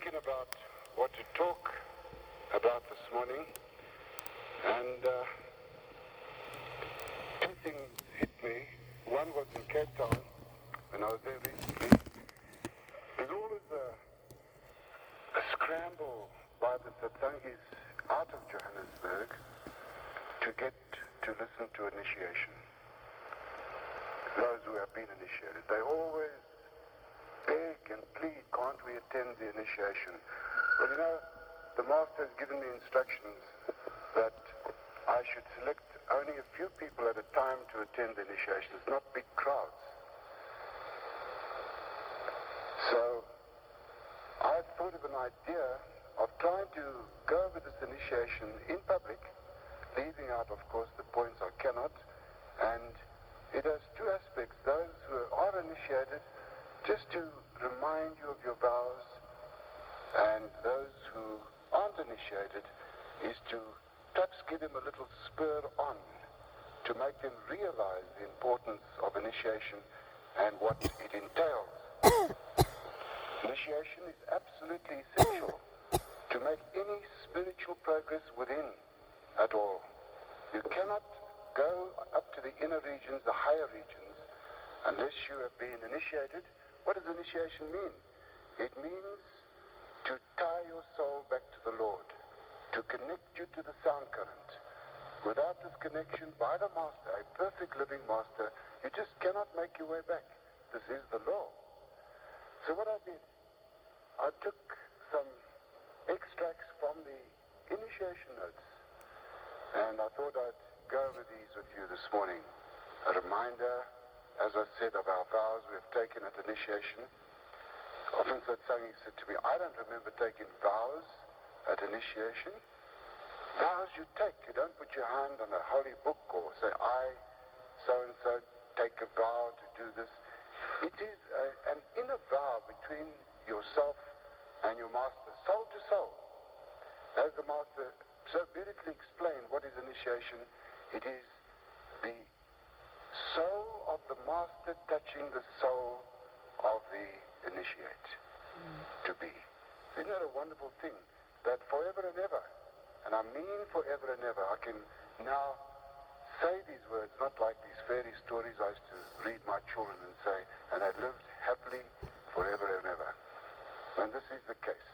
thinking about what to talk about this morning, and two things hit me. One was in Cape Town, when I was there recently. There's always a scramble by the Satsangis out of Johannesburg to get to listen to initiation. Those who have been initiated, they always beg and plead, can't we attend the initiation? Well, you know, the Master has given me instructions that I should select only a few people at a time to attend the initiations, not big crowds. So I thought of an idea of trying to go over this initiation in public, leaving out, of course, the points I cannot, and it has two aspects. Those who are initiated, just to remind you of your vows, and those who aren't initiated is to perhaps give them a little spur on to make them realize the importance of initiation and what it entails. Initiation is absolutely essential to make any spiritual progress within at all. You cannot go up to the inner regions, the higher regions, unless you have been initiated. What does initiation mean? It means to tie your soul back to the Lord, to connect you to the sound current. Without this connection by the Master, a perfect living Master, you just cannot make your way back. This is the law. So what I did, I took some extracts from the initiation notes, and I thought I'd go over these with you this morning. A reminder, as I said, of our vows we have taken at initiation. Often Satsangi said to me, I don't remember taking vows at initiation. Vows you take. You don't put your hand on a holy book or say, I, so-and-so, take a vow to do this. It is an inner vow between yourself and your Master, soul to soul. As the Master so beautifully explained what is initiation, it is the soul of the Master touching the soul of the initiate to be. Isn't that a wonderful thing? That forever and ever, and I mean forever and ever, I can now say these words, not like these fairy stories I used to read my children and say, and I lived happily forever and ever. And this is the case.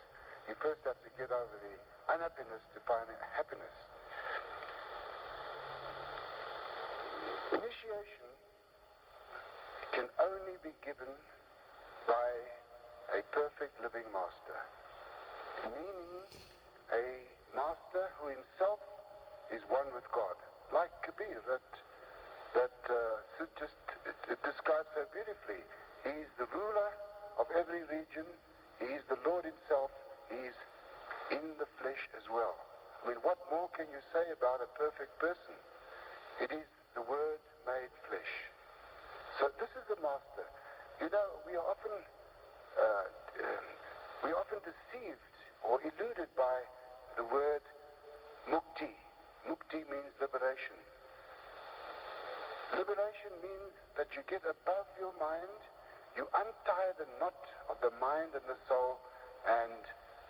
You first have to get over the unhappiness to find happiness. Initiation can only be given by a perfect living Master, meaning a Master who himself is one with God, like Kabir, that it describes so beautifully. He is the ruler of every region. He is the Lord himself. He is in the flesh as well. I mean, what more can you say about a perfect person? It is the Word made flesh. So this is the Master. You know, we are often deceived or eluded by the word mukti. Mukti means liberation. Liberation means that you get above your mind, you untie the knot of the mind and the soul, and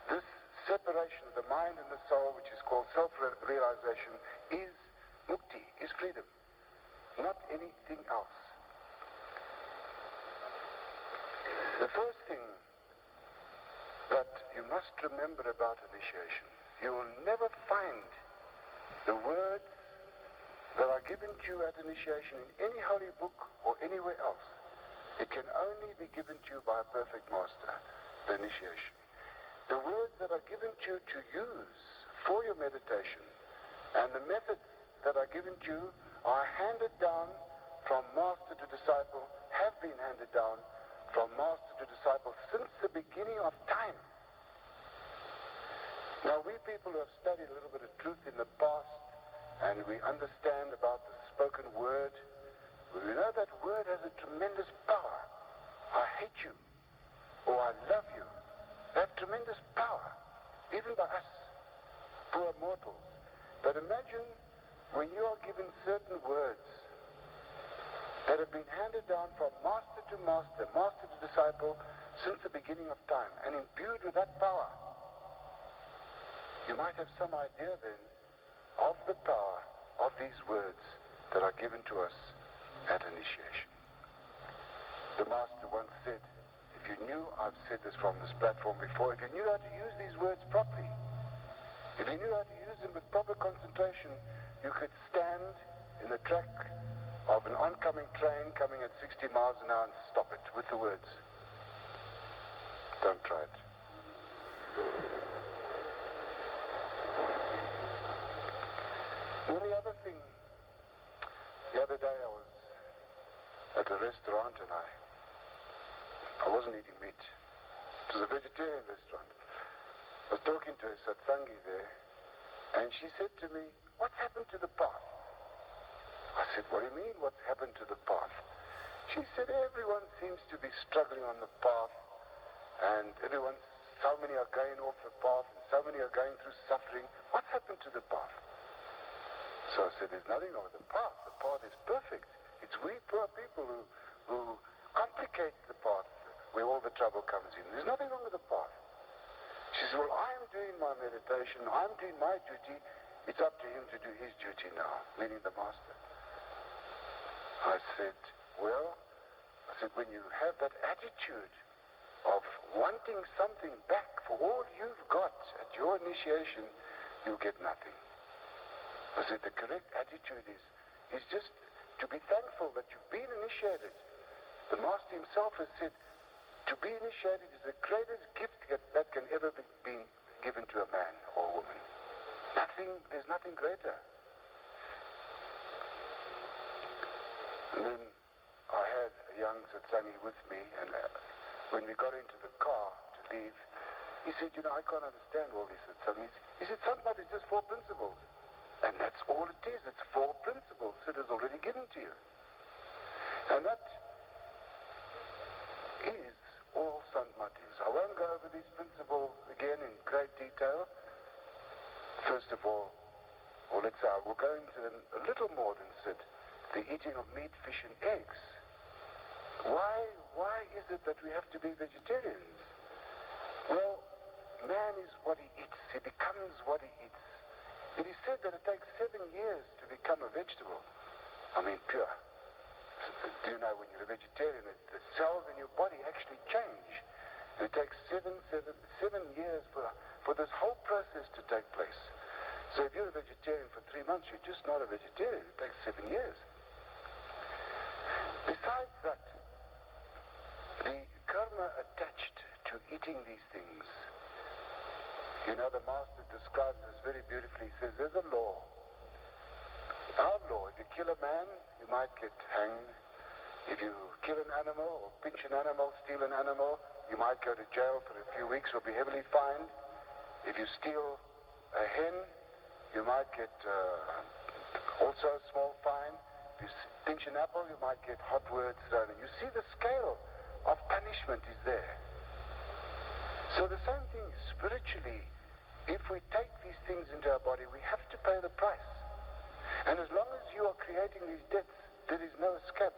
this separation of the mind and the soul, which is called self-realization, is mukti, is freedom, not anything else. The first thing that you must remember about initiation, you will never find the words that are given to you at initiation in any holy book or anywhere else. It can only be given to you by a perfect Master, the initiation. The words that are given to you to use for your meditation and the methods that are given to you are handed down from Master to disciple, have been handed down from Master to disciple since the beginning of time. Now, we people who have studied a little bit of truth in the past, and we understand about the spoken word, we know that word has a tremendous power. I hate you, or I love you. They have tremendous power, even by us, poor mortals. But imagine when you are given certain words that have been handed down from master to master, master to disciple, since the beginning of time, and imbued with that power. You might have some idea then of the power of these words that are given to us at initiation. The Master once said, if you knew, I've said this from this platform before, if you knew how to use these words properly, if you knew how to use them with proper concentration, you could stand in the track of an oncoming train coming at 60 miles an hour and stop it with the words. Don't try it. And the other thing, the other day I was at a restaurant and I wasn't eating meat. It was a vegetarian restaurant. I was talking to a satsangi there, and she said to me, what's happened to the path? I said, what do you mean, what's happened to the path? She said, everyone seems to be struggling on the path, and so many are going off the path, and so many are going through suffering. What's happened to the path? So I said, there's nothing wrong with the path. The path is perfect. It's we poor people who complicate the path where all the trouble comes in. There's nothing wrong with the path. She said, well, I'm doing my meditation. I'm doing my duty. It's up to him to do his duty now, meaning the Master. I said, when you have that attitude of wanting something back for all you've got at your initiation, you'll get nothing. I said, the correct attitude is just to be thankful that you've been initiated. The Master himself has said, to be initiated is the greatest gift that can ever be given to a man or a woman. There's nothing greater. And then I had a young satsangi with me, and when we got into the car to leave, he said, I can't understand all these satsangis. He said, Sadhmat is just 4 principles. And that's all it is. It's 4 principles that is already given to you. And that is all Sadhmat is. I won't go over these principles again in great detail. First of all, or let's say I will go into them a little more than said, the eating of meat, fish, and eggs. Why is it that we have to be vegetarians? Well, man is what he eats. He becomes what he eats. It is said that it takes 7 years to become a vegetable. I mean, pure. Do you know when you're a vegetarian, the cells in your body actually change. And it takes 7 years for this whole process to take place. So if you're a vegetarian for 3 months, you're just not a vegetarian. It takes 7 years. Besides that, the karma attached to eating these things, the Master describes this very beautifully. He says, there's a law. Our law, if you kill a man, you might get hanged. If you kill an animal or pinch an animal, steal an animal, you might go to jail for a few weeks or be heavily fined. If you steal a hen, you might get also a small fine. If you pinch an apple, you might get hot words thrown. And you see the scale of punishment is there. So the same thing spiritually. If we take these things into our body, we have to pay the price. And as long as you are creating these debts, there is no escape.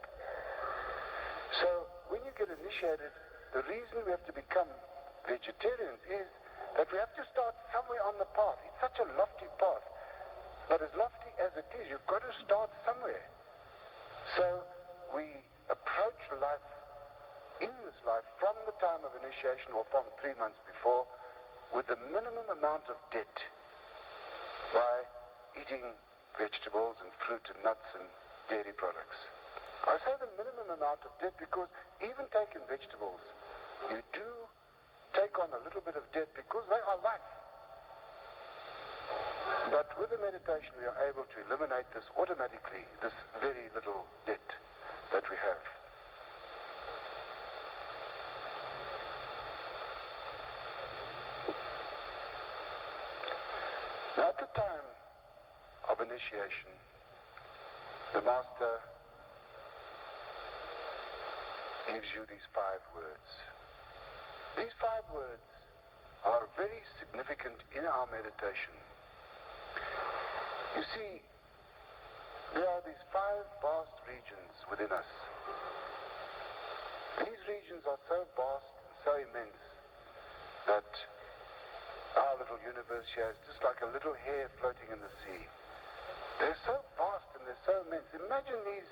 So when you get initiated, the reason we have to become vegetarians is that we have to start somewhere on the path. It's such a lofty path. But as lofty as it is, you've got to start somewhere. So we approach life, in this life, from the time of initiation or from 3 months before, with the minimum amount of debt by eating vegetables and fruit and nuts and dairy products. I say the minimum amount of debt because even taking vegetables, you do take on a little bit of debt because they are life. But with the meditation, we are able to eliminate this automatically, this very little debt that we have. Now, at the time of initiation, the Master gives you these 5 words. These 5 words are very significant in our meditation. You see, there are these 5 vast regions within us. These regions are so vast and so universe here is just like a little hair floating in the sea. They're so vast and they're so immense. Imagine these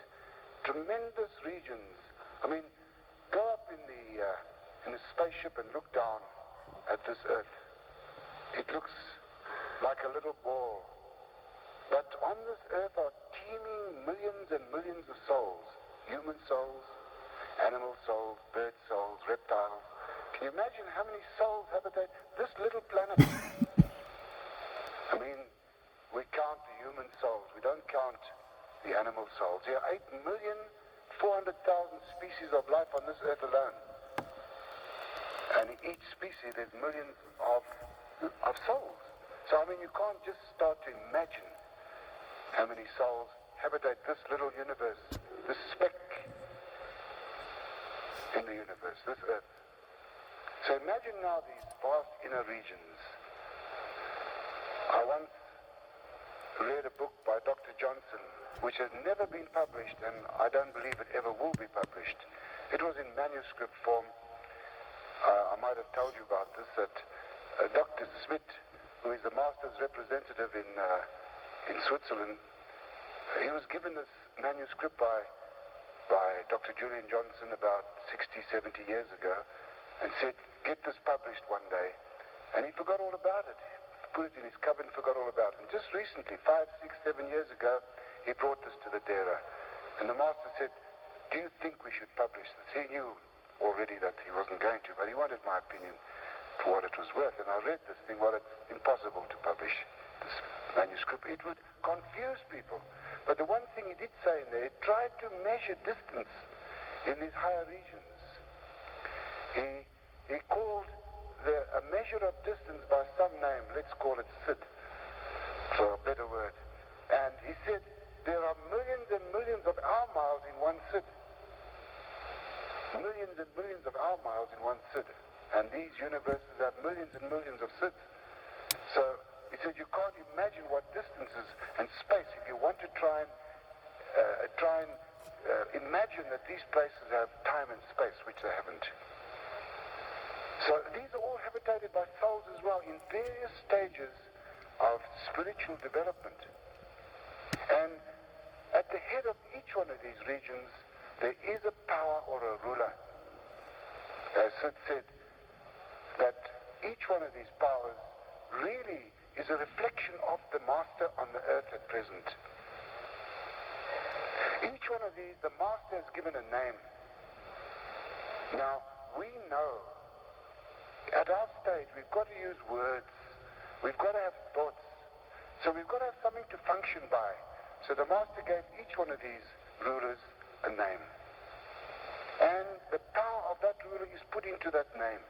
tremendous regions. I mean, go up in a spaceship and look down at this earth. It looks like a little ball. But on this earth are teeming millions and millions of souls. Human souls, animal souls, bird souls, reptiles. Can you imagine how many souls habitate this little planet? I mean, we count the human souls. We don't count the animal souls. There are 8,400,000 species of life on this earth alone. And in each species there's millions of souls. So, I mean, you can't just start to imagine how many souls habitate this little universe, this speck in the universe, this earth. So imagine now these vast inner regions. I once read a book by Dr. Johnson, which has never been published, and I don't believe it ever will be published. It was in manuscript form. I might have told you about this, that Dr. Smith, who is the master's representative in Switzerland, he was given this manuscript by Dr. Julian Johnson about 60, 70 years ago, and said, get this published one day. And he forgot all about it. He put it in his cupboard and forgot all about it. And just recently, 5, 6, 7 years ago, he brought this to the Dera. And the master said, do you think we should publish this? He knew already that he wasn't going to, but he wanted my opinion for what it was worth. And I read this thing, well, it's impossible to publish this manuscript. It would confuse people. But the one thing he did say in there, he tried to measure distance in these higher regions. He called a measure of distance by some name, let's call it Sid, for a better word. And he said, there are millions and millions of our miles in one Sid. Millions and millions of our miles in one Sid. And these universes have millions and millions of Sids. So he said you can't imagine what distances and space, if you want to try and imagine that these places have time and space, which they haven't. So these are all habitated by souls as well in various stages of spiritual development. And at the head of each one of these regions, there is a power or a ruler. As Sid said, that each one of these powers really is a reflection of the master on the earth at present. Each one of these, the master has given a name. Now, we know at our stage, we've got to use words. We've got to have thoughts. So we've got to have something to function by. So the master gave each one of these rulers a name. And the power of that ruler is put into that name.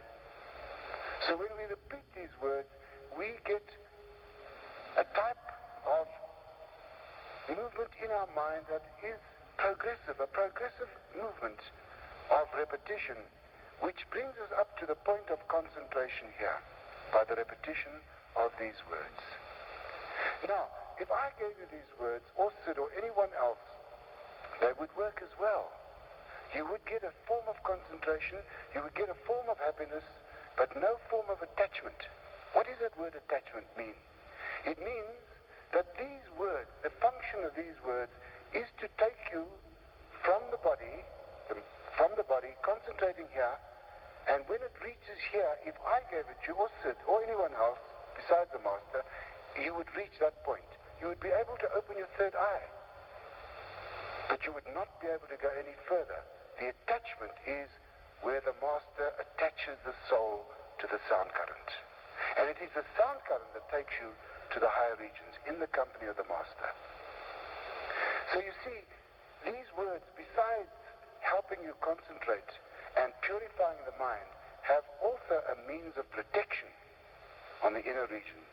So when we repeat these words, we get a type of movement in our mind that is progressive, a progressive movement of repetition, which brings us up to the point of concentration here, by the repetition of these words. Now, if I gave you these words, or Sid, or anyone else, they would work as well. You would get a form of concentration, you would get a form of happiness, but no form of attachment. What does that word attachment mean? It means that these words, the function of these words, is to take you from the body, concentrating here, and when it reaches here, if I gave it to you, or Sid, or anyone else besides the master, you would reach that point. You would be able to open your third eye, but you would not be able to go any further. The attachment is where the master attaches the soul to the sound current. And it is the sound current that takes you to the higher regions in the company of the master. So you see, these words, besides helping you concentrate and purifying the mind, have also a means of protection on the inner regions.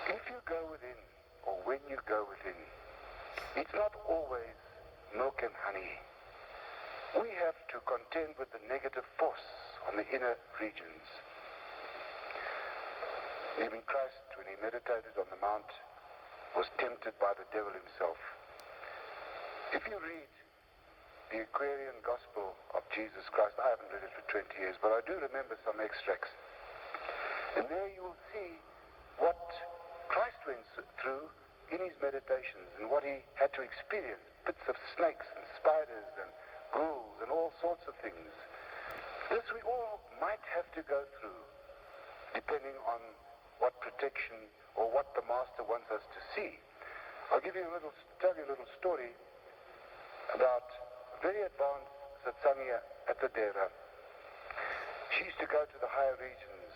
If you go within, or when you go within, it's not always milk and honey. We have to contend with the negative force on the inner regions. Even Christ, when he meditated on the mount, was tempted by the devil himself. If you read the Aquarian Gospel of Jesus Christ, I haven't read it for 20 years, but I do remember some extracts. And there you will see what Christ went through in his meditations and what he had to experience. Bits of snakes and spiders and ghouls and all sorts of things. This we all might have to go through, depending on what protection or what the Master wants us to see. I'll tell you a little story about a very advanced satsangiya at the Dera. She used to go to the higher regions,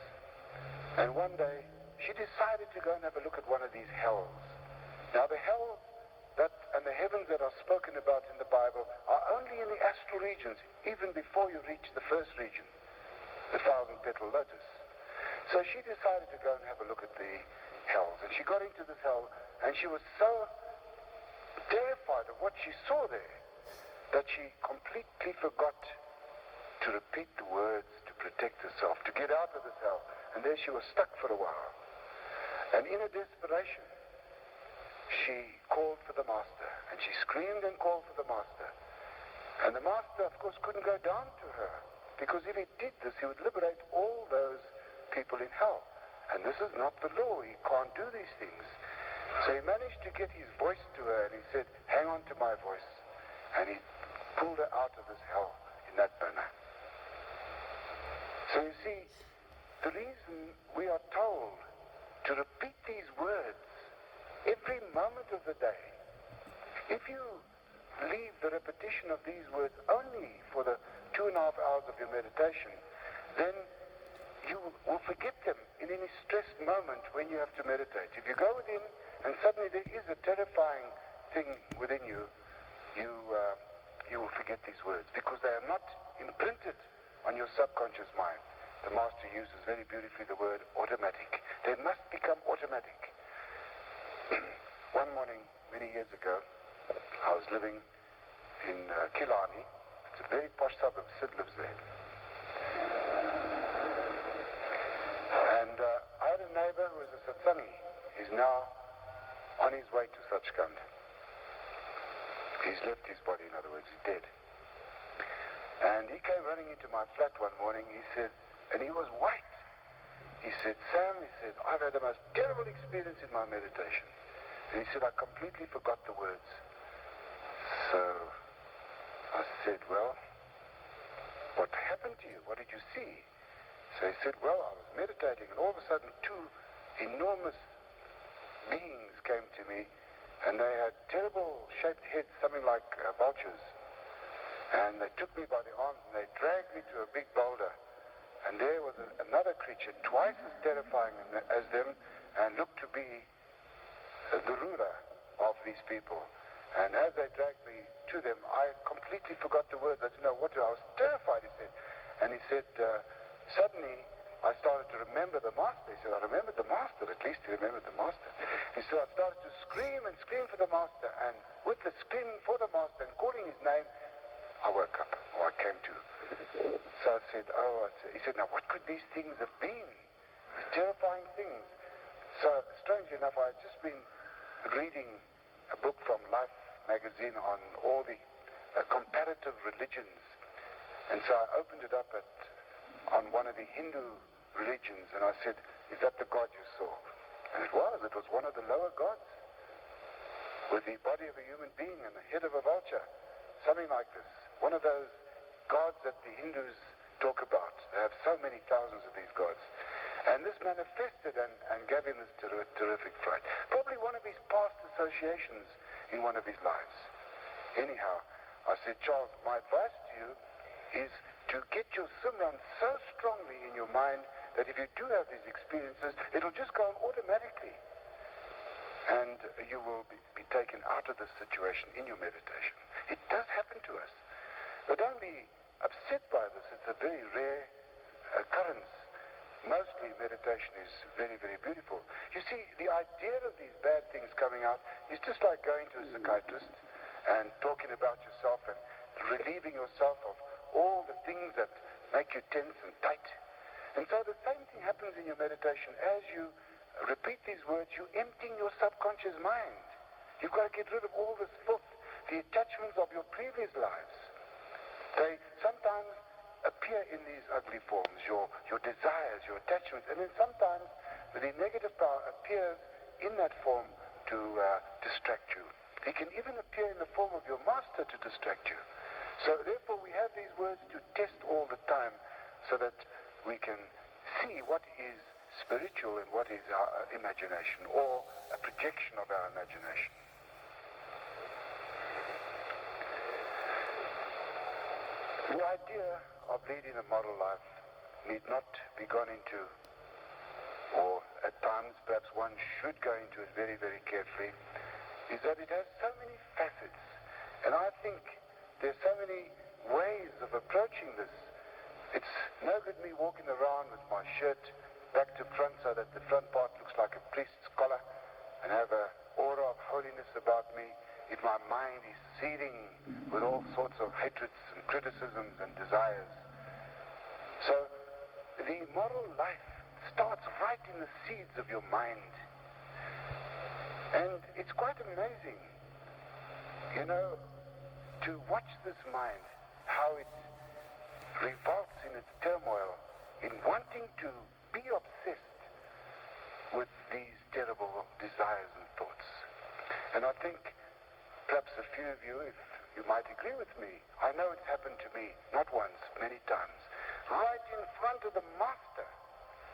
and one day she decided to go and have a look at one of these hells. Now the hells and the heavens that are spoken about in the Bible are only in the astral regions, even before you reach the first region, the 1,000-petal lotus. So she decided to go and have a look at the hells, and she got into this hell, and she was so terrified of what she saw there that she completely forgot to repeat the words to protect herself, to get out of this hell. And there she was stuck for a while. And in a desperation, she called for the Master, and she screamed and called for the Master. And the Master, of course, couldn't go down to her, because if he did this, he would liberate all those people in hell. And this is not the law. He can't do these things. So he managed to get his voice to her, and he said, "Hang on to my voice." And he pulled her out of this hell in that manner. So you see, the reason we are told to repeat these words every moment of the day, if you leave the repetition of these words only for the 2.5 hours of your meditation, then you will forget them in any stressed moment when you have to meditate. If you go within and suddenly there is a terrifying thing within you, you will forget these words because they are not imprinted on your subconscious mind. The Master uses very beautifully the word automatic. They must become automatic. One morning, many years ago, I was living in Killarney. It's a very posh suburb. Sid lives there. And I had a neighbor who was a satsangi. He's now on his way to Sachkhand. He's left his body, in other words, he's dead. And he came running into my flat one morning, he said, and he was white. He said, "Sam," he said, "I've had the most terrible experience in my meditation." And he said, "I completely forgot the words." So I said, "Well, what happened to you? What did you see?" So he said, "Well, I was meditating, and all of a sudden 2 enormous beings came to me, and they had terrible shaped heads, something like vultures. And they took me by the arms, and they dragged me to a big boulder. And there was another creature, twice as terrifying as them, and looked to be the ruler of these people. And as they dragged me to them, I completely forgot the words. I didn't know what to do. I was terrified," he said. And he said, suddenly, I started to remember the Master. He said, "I remembered the Master." At least he remembered the Master. He said, "I started to scream and scream for the Master. And with the screaming for the Master and calling his name, I woke up, or I came to." So I said, he said, "Now what could these things have been? These terrifying things." So strangely enough, I had just been reading a book from Life magazine on all the comparative religions. And so I opened it up on one of the Hindu religions, and I said, "Is that the God you saw?" And it was one of the lower gods, with the body of a human being and the head of a vulture, something like this. One of those gods that the Hindus talk about. They have so many thousands of these gods. And this manifested and gave him this terrific fright. Probably one of his past associations in one of his lives. Anyhow, I said, "Charles, my advice to you is to get your Simran so strongly in your mind that if you do have these experiences, it'll just go on automatically. And you will be taken out of this situation in your meditation." It does happen to us. But don't be upset by this. It's a very rare occurrence. Mostly meditation is very, very beautiful. You see, the idea of these bad things coming out is just like going to a psychiatrist and talking about yourself and relieving yourself of all the things that make you tense and tight. And so the same thing happens in your meditation. As you repeat these words, you're emptying your subconscious mind. You've got to get rid of all this filth, the attachments of your previous lives. They sometimes appear appear in these ugly forms, your desires, your attachments, and then sometimes the negative power appears in that form to distract you. It can even appear in the form of your master to distract you. So therefore we have these words to test all the time so that we can see what is spiritual and what is our imagination or a projection of our imagination. The idea of leading a moral life need not be gone into, or at times perhaps one should go into it very, very carefully, is that it has so many facets. And I think there's so many ways of approaching this. It's no good me walking around with my shirt back to front so that the front part looks like a priest's collar and have an aura of holiness about me if my mind is seething with all sorts of hatreds and criticisms and desires. So the moral life starts right in the seeds of your mind. And it's quite amazing, to watch this mind, how it revolts in its turmoil, in wanting to be obsessed with these terrible desires and thoughts. And I think perhaps a few of you, if you might agree with me, I know it's happened to me, not once, many times, right in front of the master,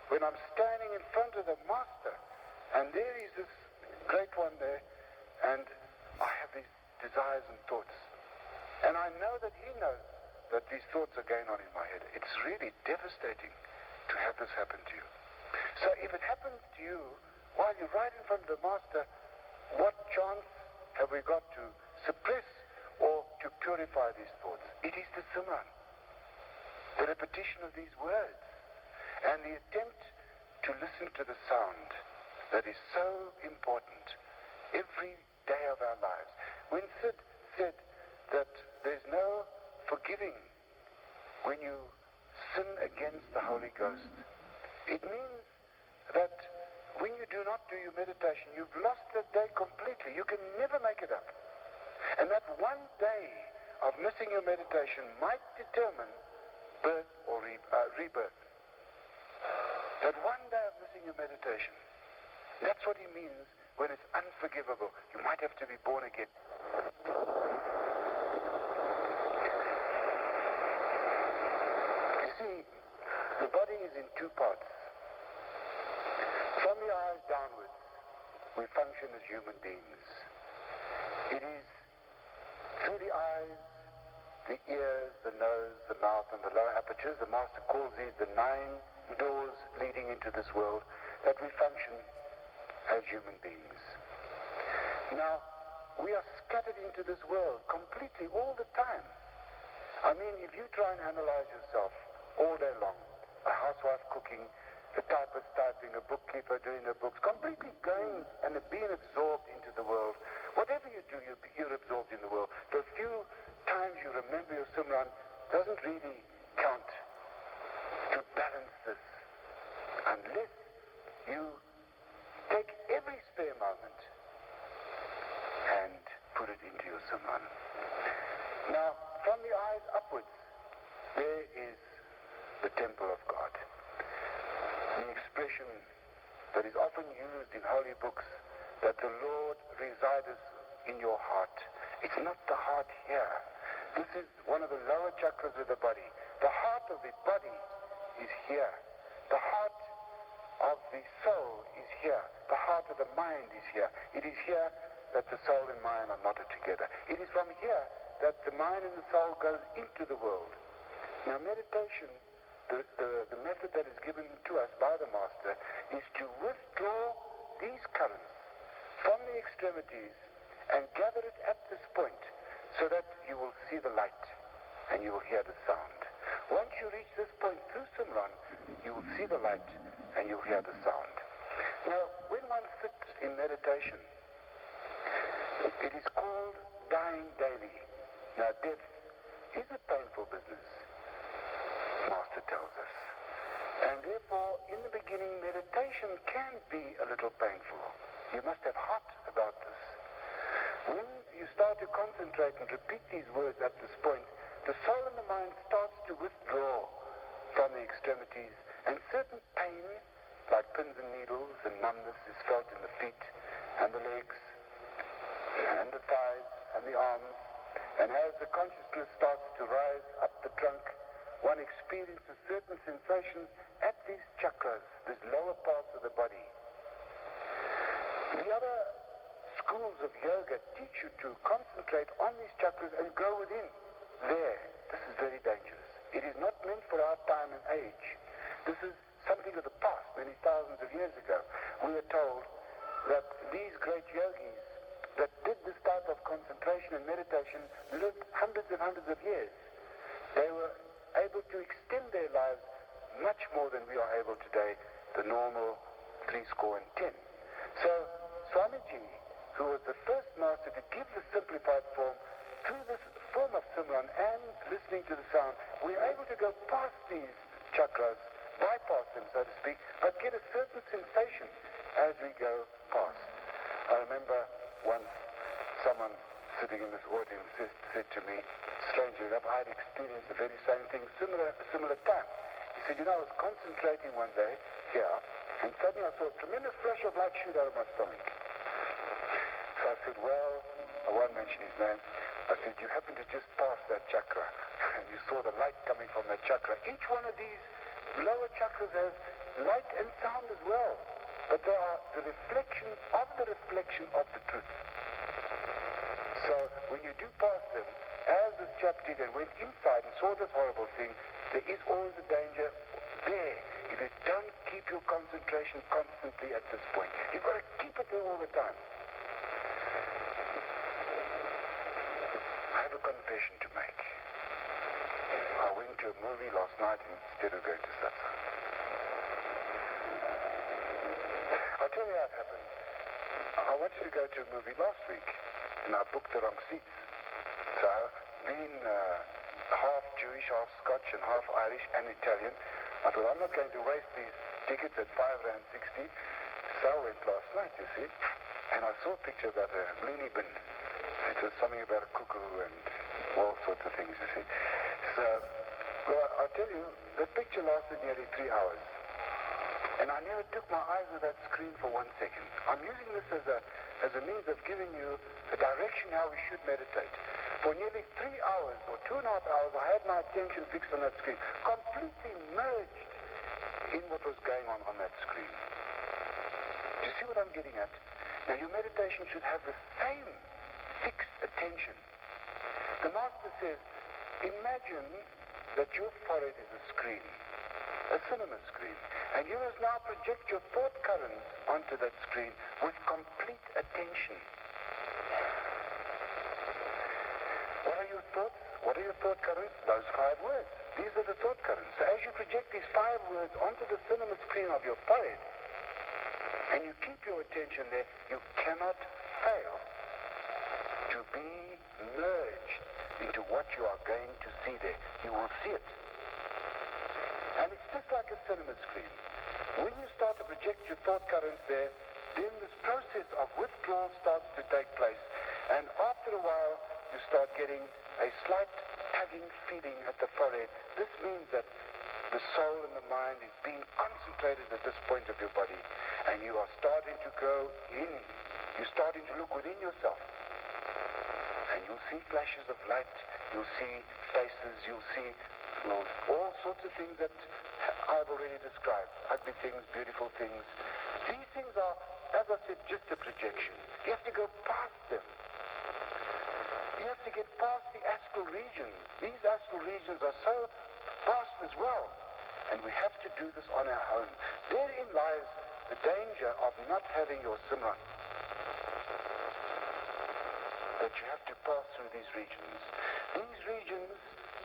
when I'm standing in front of the master, and there is this great one there, and I have these desires and thoughts. And I know that he knows that these thoughts are going on in my head. It's really devastating to have this happen to you. So if it happens to you while you're right in front of the master, what chance have we got to suppress or to purify these thoughts? It is the Simran, the repetition of these words, and the attempt to listen to the sound that is so important every day of our lives. When Sid said that there's no forgiving when you sin against the Holy Ghost, it means that when you do not do your meditation, you've lost that day completely. You can never make it up. And that one day of missing your meditation might determine birth or rebirth. That one day of missing your meditation. That's what he means when it's unforgivable. You might have to be born again. You see, the body is in two parts. From the eyes downwards, we function as human beings. It is through the eyes, the ears, the nose, the mouth, and the lower apertures, the Master calls these the 9 doors leading into this world, that we function as human beings. Now, we are scattered into this world completely all the time. I mean, if you try and analyze yourself all day long, a housewife cooking, a typist typing, a bookkeeper doing her books, completely going and being absorbed into the world. Whatever you do, you're absorbed in the world. The few times you remember your Simran doesn't really count to balance this, unless you take every spare moment and put it into your Simran. Now, from the eyes upwards, there is the temple of God. The expression that is often used in holy books, that the Lord resideth in your heart. It's not the heart here. This is one of the lower chakras of the body. The heart of the body is here. The heart of the soul is here. The heart of the mind is here. It is here that the soul and mind are knotted together. It is from here that the mind and the soul goes into the world. Now, meditation, the method that is given to us by the Master, is to withdraw these currents from the extremities and gather it at this point so that you will see the light and you will hear the sound. Once you reach this point through Simran, you will see the light and you'll hear the sound. Now, when one sits in meditation, it is called dying daily. Now, death is a painful business, Master tells us. And therefore, in the beginning, meditation can be a little painful. You must have heart about this. When you start to concentrate and repeat these words at this point, the soul and the mind starts to withdraw certain pain, like pins and needles and numbness, is felt in the feet and the legs and the thighs and the arms. And as the consciousness starts to rise up the trunk, one experiences certain sensations at these chakras, these lower parts of the body. The other schools of yoga teach you to concentrate on these chakras and go within. There, this is very dangerous. It is not meant for our time and age. This is something of the past, many thousands of years ago. We are told that these great yogis that did this type of concentration and meditation lived hundreds and hundreds of years. They were able to extend their lives much more than we are able today, the normal 70. So Swamiji, who was the first master to give the simplified form, through this form of Simran and listening to the sound, we are able to go past these chakras, bypass them, so to speak, but get a certain sensation as we go past. I remember once someone sitting in this audience said to me, strangely enough, I had experienced the very same thing, similar time. He said, I was concentrating one day here, and suddenly I saw a tremendous flash of light shoot out of my stomach. So I said, well, I won't mention his name. I said, you happened to just pass that chakra, and you saw the light coming from that chakra. Each one of these lower chakras has light and sound as well, but they are the reflection of the truth. So when you do pass them, as this chap did and went inside and saw this horrible thing, there is always a danger there if you don't keep your concentration constantly at this point. You've got to keep it there all the time. I have a confession to make. I went to a movie last night instead of going to satsang. I'll tell you how it happened. I wanted to go to a movie last week, and I booked the wrong seats. So, being half Jewish, half Scotch, and half Irish and Italian, I thought, I'm not going to waste these tickets at £5.60. So I went last night, you see, and I saw a picture about a loony bin. It was something about a cuckoo and all sorts of things, you see. So, well, I'll tell you, the picture lasted nearly 3 hours. And I never took my eyes off that screen for 1 second. I'm using this as a means of giving you a direction how we should meditate. For nearly 3 hours or 2.5 hours, I had my attention fixed on that screen, completely merged in what was going on that screen. Do you see what I'm getting at? Now, your meditation should have the same fixed attention. The Master says, imagine that your forehead is a screen, a cinema screen, and you must now project your thought currents onto that screen with complete attention. What are your thoughts? What are your thought currents? Those 5 words. These are the thought currents. So as you project these 5 words onto the cinema screen of your forehead, and you keep your attention there, you cannot fail to be merged into what you are going to see there. You will see it. And it's just like a cinema screen. When you start to project your thought currents there, then this process of withdrawal starts to take place. And after a while, you start getting a slight tugging feeling at the forehead. This means that the soul and the mind is being concentrated at this point of your body. And you are starting to go in. You're starting to look within yourself. And you'll see flashes of light. You'll see faces. You'll see all sorts of things that I've already described. Ugly things, beautiful things. These things are, as I said, just a projection. You have to go past them. You have to get past the astral regions. These astral regions are so vast as well. And we have to do this on our own. Therein lies the danger of not having your Simran. That you have to pass through these regions. These regions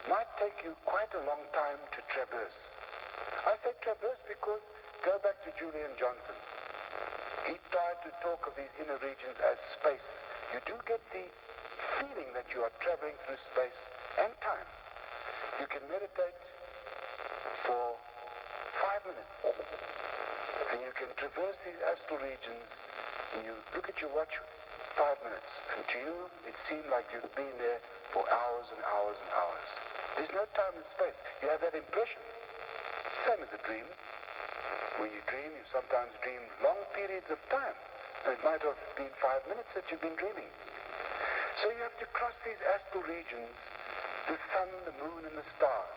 might take you quite a long time to traverse. I say traverse because go back to Julian Johnson. He tried to talk of these inner regions as space. You do get the feeling that you are traveling through space and time. You can meditate for 5 minutes. And you can traverse these astral regions and you look at your watch 5 minutes. And to you, it seemed like you've been there for hours and hours and hours. There's no time and space. You have that impression. Same as a dream. When you dream, you sometimes dream long periods of time. And it might have been 5 minutes that you've been dreaming. So you have to cross these astral regions, the sun, the moon, and the stars.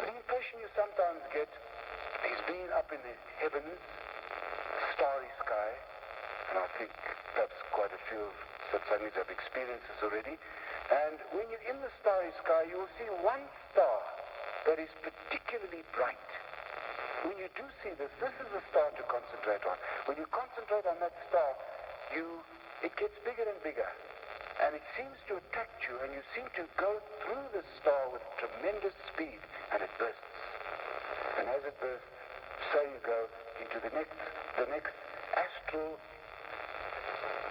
The impression you sometimes get is being up in the heavens, starry sky, and I think perhaps quite a few Satsangs have experienced this already. And when you're in the starry sky, you will see one star that is particularly bright. When you do see this is the star to concentrate on. When you concentrate on that star, it gets bigger and bigger. And it seems to attack you, and you seem to go through the star with tremendous speed, and it bursts. And as it bursts, so you go into the next astral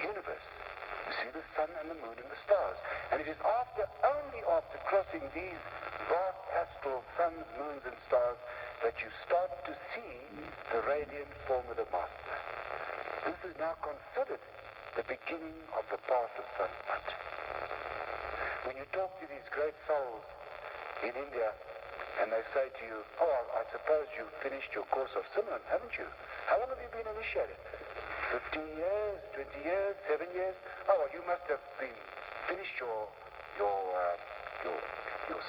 universe. You see the sun and the moon and the stars. And it is only after crossing these vast astral suns, moons, and stars that you start to see the radiant form of the Master. This is now considered the beginning of the path of Sanskrit. When you talk to these great souls in India, and they say to you, oh, I suppose you finished your course of Simran, haven't you? How long have you been initiated? 15 years, 20 years, 7 years? Oh, well, you must have finished your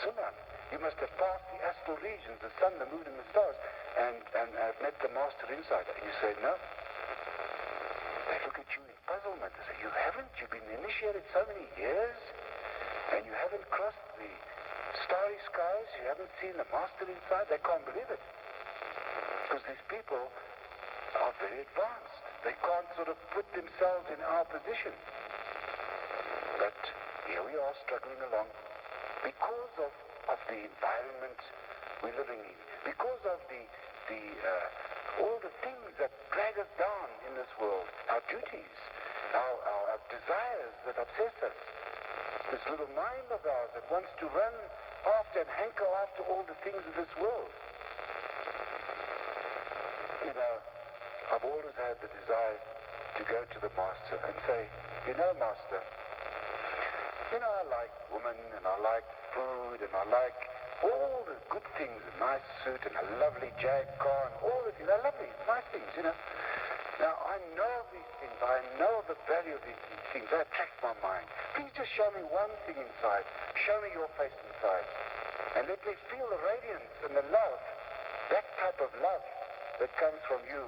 Simran. You must have passed the astral regions, the sun, the moon, and the stars, and have met the Master inside. And you say, no. They look at you in puzzlement. They say, you haven't? You've been initiated so many years, and you haven't crossed the starry skies, you haven't seen the Master inside? They can't believe it. Because these people are very advanced. They can't sort of put themselves in our position. But here we are struggling along because of the environment we're living in, because of all the things that drag us down in this world, our duties, our desires that obsess us, this little mind of ours that wants to run after and hanker after all the things of this world. You know, I've always had the desire to go to the Master and say, you know, Master, you know, I like women, and I like food, and I like all the good things, a nice suit, and a lovely Jag car, and all the things. They're lovely, nice things, you know. Now, I know of these things. I know of the value of these things. They attract my mind. Please just show me one thing inside. Show me your face inside. And let me feel the radiance and the love, that type of love that comes from you.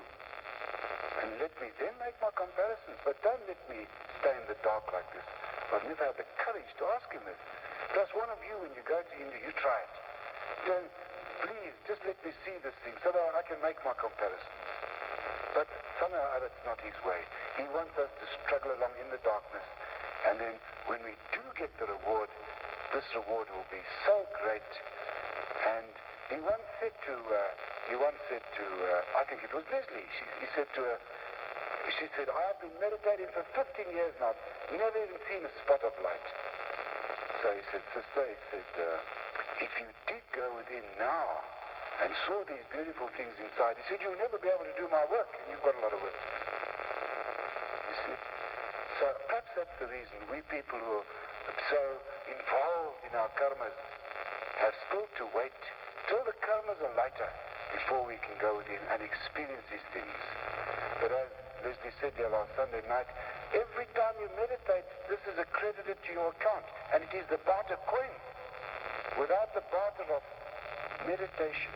And let me then make my comparisons. But don't let me stay in the dark like this. I've never had the courage to ask him this. Plus, one of you, when you go to India, you try it. Then, please, just let me see this thing so that I can make my comparisons. But somehow or other, it's not his way. He wants us to struggle along in the darkness. And then, when we do get the reward, this reward will be so great. And he once said to, I think it was Leslie, he said to her, she said, I've been meditating for 15 years now, never even seen a spot of light. So he said, sister, if you did go within now and saw these beautiful things inside, he said, you'll never be able to do my work, and you've got a lot of work. You see? So perhaps that's the reason we people who are so involved in our karmas have still to wait till the karmas are lighter before we can go within and experience these things. But as Leslie said there last Sunday night, every time you meditate, this is accredited to your account, and it is the barter coin. Without the barter of meditation,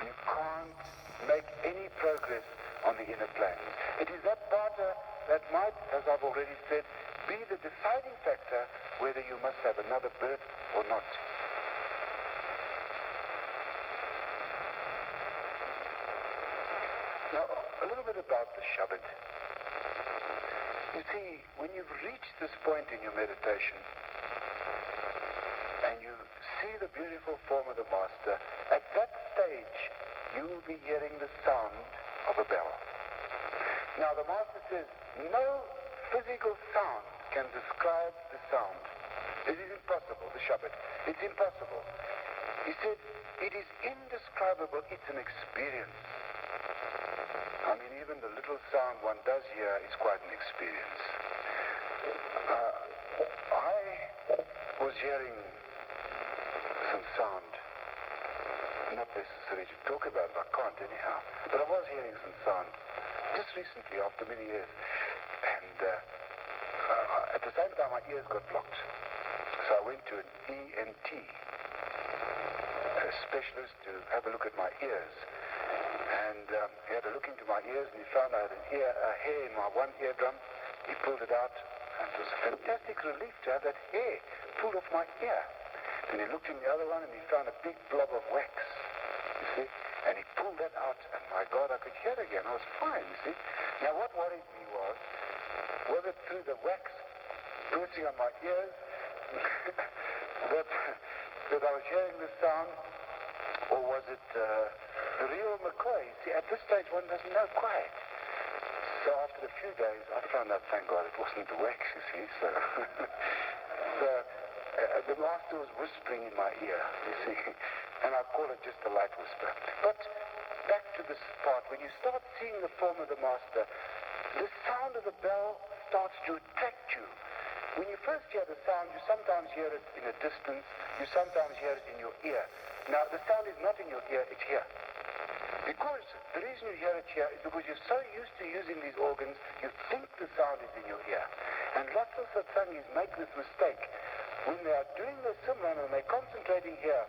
you can't make any progress on the inner planes. It is that barter that might, as I've already said, be the deciding factor whether you must have another birth or not. Now, a little bit about the Shabbat. You see, when you've reached this point in your meditation, and you see the beautiful form of the Master, at that stage, you will be hearing the sound of a bell. Now, the Master says, no physical sound can describe the sound. It is impossible, the Shabbat. It's impossible. He said, it is indescribable. It's an experience. I mean, even the little sound one does hear is quite an experience. I was hearing some sound not necessary to talk about it. I can't anyhow. But I was hearing some sound just recently after many years. And at the same time, my ears got blocked. So I went to an ENT, a specialist, to have a look at my ears. And he had a look into my ears, and he found I had a hair in my one eardrum. He pulled it out, and it was a fantastic relief to have that hair pulled off my ear. Then he looked in the other one, and he found a big blob of wax, you see. And he pulled that out, and my God, I could hear again. I was fine, you see. Now, what worried me was it through the wax bursting on my ears that I was hearing the sound, or was it the real McCoy? See, at this stage, one doesn't know quite. So after a few days, I found out, thank God, it wasn't the wax, you see. So, the master was whispering in my ear, you see, and I call it just a light whisper. But back to this part, when you start seeing the form of the master, the sound of the bell starts to attract you. When you first hear the sound, you sometimes hear it in a distance, you sometimes hear it in your ear. Now, the sound is not in your ear, it's here. Because the reason you hear it here is because you're so used to using these organs, you think the sound is in your ear. And lots of satsangis make this mistake. When they are doing the simran and they're concentrating here,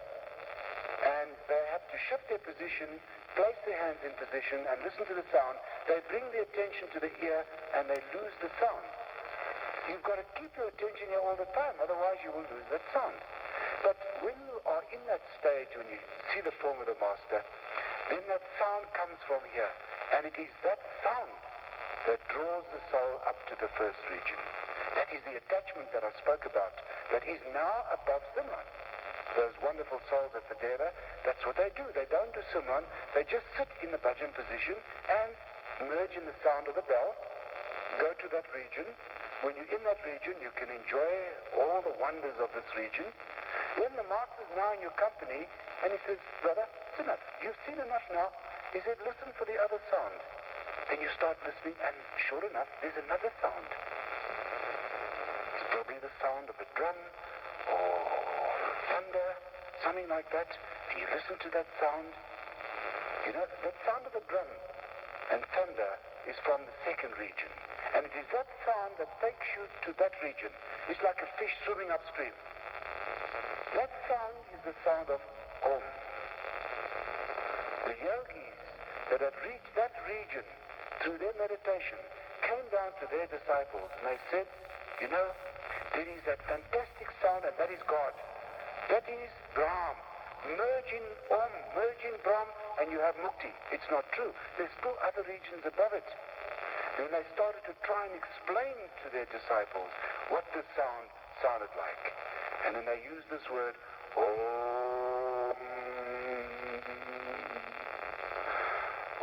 and they have to shift their position, place their hands in position, and listen to the sound, they bring the attention to the ear, and they lose the sound. You've got to keep your attention here all the time, otherwise you will lose that sound. But when you are in that stage, when you see the form of the master, then that sound comes from here. And it is that sound that draws the soul up to the first region. That is the attachment that I spoke about, that is now above Simran. Those wonderful souls at the Dera, that's what they do. They don't do Simran, they just sit in the bhajan position and merge in the sound of the bell, go to that region. When you're in that region, you can enjoy all the wonders of this region. Then the master's now in your company, and he says, brother, it's enough. You've seen enough now. He said, listen for the other sound. Then you start listening, and sure enough, there's another sound. It's probably the sound of a drum, or thunder, something like that. And you listen to that sound. You know, that sound of a drum and thunder is from the second region. And it is that sound that takes you to that region. It's like a fish swimming upstream. That sound is the sound of Om. The yogis that had reached that region through their meditation came down to their disciples and they said, you know, there is that fantastic sound and that is God. That is Brahm. Merge in Om, merge in Brahm, and you have Mukti. It's not true. There's still other regions above it. And they started to try and explain to their disciples what the sound sounded like. And then they used this word, Om.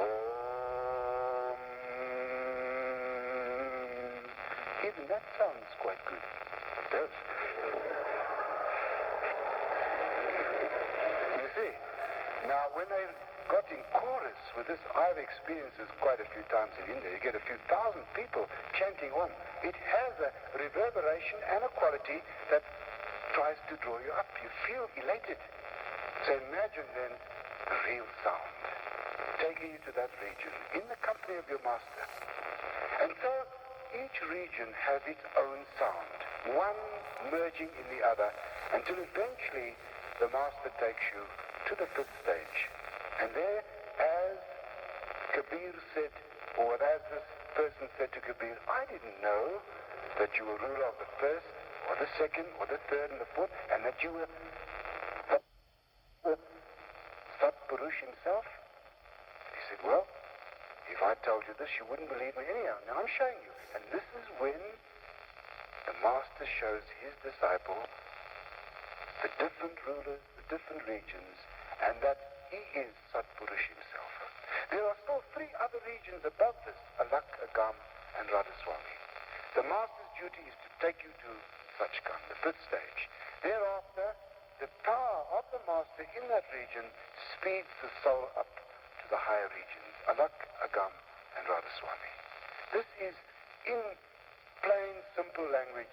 Om. Even that sounds quite good. It does. You see, now when they got in chorus with this, I've experienced this quite a few times in India. You get a few thousand people chanting Om. It has a reverberation and a quality that tries to draw you up. You feel elated. So imagine then the real sound taking you to that region in the company of your master. And so each region has its own sound, one merging in the other, until eventually the master takes you to the fifth stage. And there, as Kabir said, or as this person said to Kabir, I didn't know that you were ruler of the first, or the second, or the third, and the fourth, and that you were Satpurush himself. He said, well, if I told you this, you wouldn't believe me anyhow. Now I'm showing you. And this is when the master shows his disciple the different rulers, the different regions, and that he is Satpurush himself. There are still three other regions above this, Alak, Agam, and Radhaswami. The master's duty is to take you to Sachkhand, the fifth stage. Thereafter, the power of the master in that region speeds the soul up to the higher regions, Alak, Agam, and Radhaswami. This is, in plain, simple language,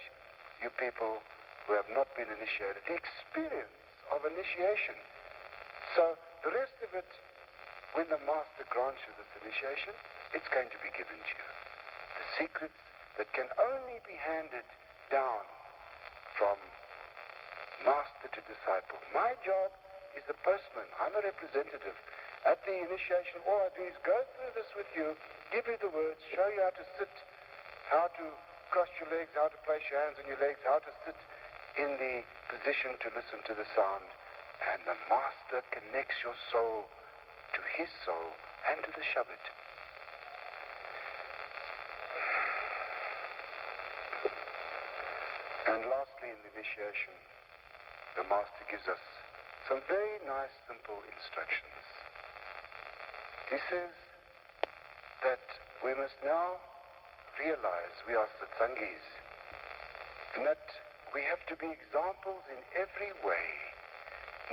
you people who have not been initiated, the experience of initiation. So The rest of it, when the Master grants you this initiation, it's going to be given to you. The secrets that can only be handed down from Master to disciple. My job is a postman. I'm a representative. At the initiation, all I do is go through this with you, give you the words, show you how to sit, how to cross your legs, how to place your hands on your legs, how to sit in the position to listen to the sound. And the Master connects your soul to his soul and to the Shabbat. And lastly, in the initiation, the Master gives us some very nice, simple instructions. He says that we must now realize we are satsangis, and that we have to be examples in every way.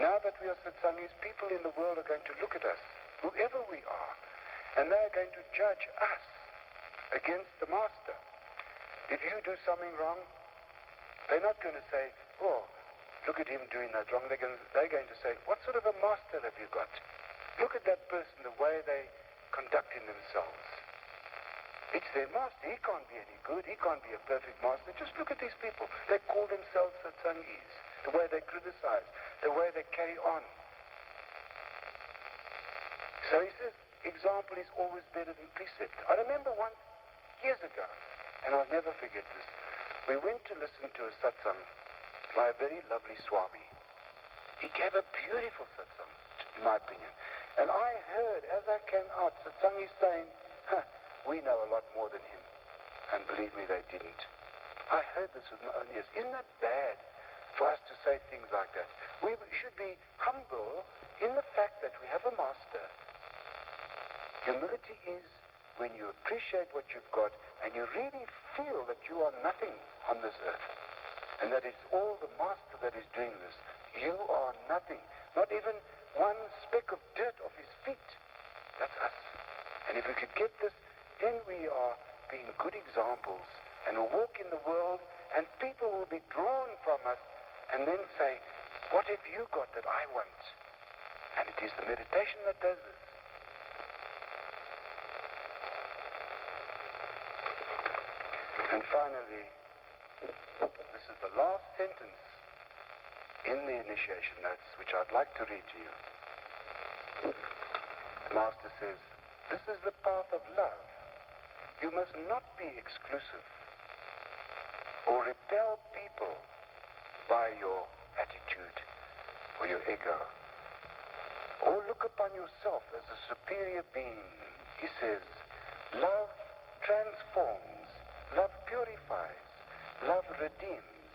Now that we are satsangis, people in the world are going to look at us, whoever we are, and they are going to judge us against the Master. If you do something wrong, they're not going to say, oh, look at him doing that wrong. They're going to say, what sort of a master have you got? Look at that person, the way they conduct in themselves. It's their master. He can't be any good. He can't be a perfect master. Just look at these people. They call themselves satsangis. The way they criticize, the way they carry on. So he says, example is always better than precept. I remember once, years ago, and I'll never forget this. We went to listen to a satsang by a very lovely Swami. He gave a beautiful satsang, in my opinion. And I heard, as I came out, satsangis saying, we know a lot more than him. And believe me, they didn't. I heard this with my own ears. Isn't that bad for us to say things like that? We should be humble in the fact that we have a master. Humility is when you appreciate what you've got and you really feel that you are nothing on this earth. And that it's all the Master that is doing this. You are nothing. Not even one speck of dirt off his feet. That's us. And if we could get this, then we are being good examples and will walk in the world and people will be drawn from us and then say, what have you got that I want? And it is the meditation that does this. And finally, this is the last sentence in the initiation notes, which I'd like to read to you. The Master says, this is the path of love. You must not be exclusive or repel people by your attitude or your ego, or look upon yourself as a superior being. He says, love transforms, love purifies, love redeems,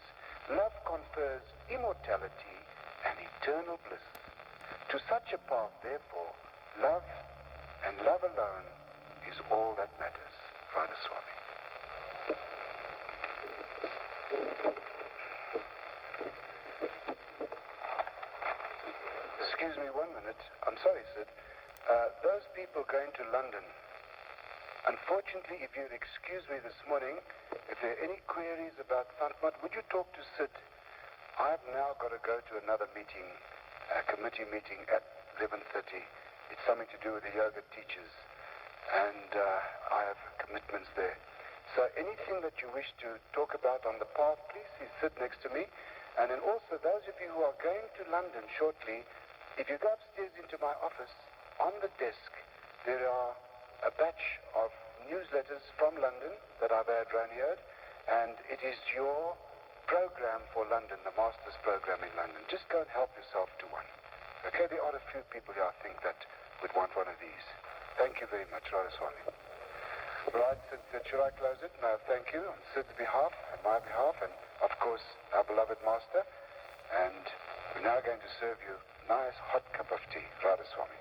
love confers immortality and eternal bliss. To such a path, therefore, love and love alone is all that matters. Radha Swami. Excuse me 1 minute. I'm sorry, Sid. Those people going to London, unfortunately, if you'd excuse me this morning, if there are any queries about Santmat, would you talk to Sid? I've now got to go to another meeting, a committee meeting at 11:30. It's something to do with the yoga teachers, and I have commitments there. So anything that you wish to talk about on the path, please sit next to me. And then also, those of you who are going to London shortly, if you go upstairs into my office, on the desk, there are a batch of newsletters from London that I've had radioed, and it is your program for London, the Master's program in London. Just go and help yourself to one. Okay, there are a few people here, I think, that would want one of these. Thank you very much, Radha Swami. Right, Sid, should I close it? No, thank you on Sid's behalf and my behalf, and of course, our beloved Master. And we're now going to serve you a nice hot cup of tea, Radha Swami.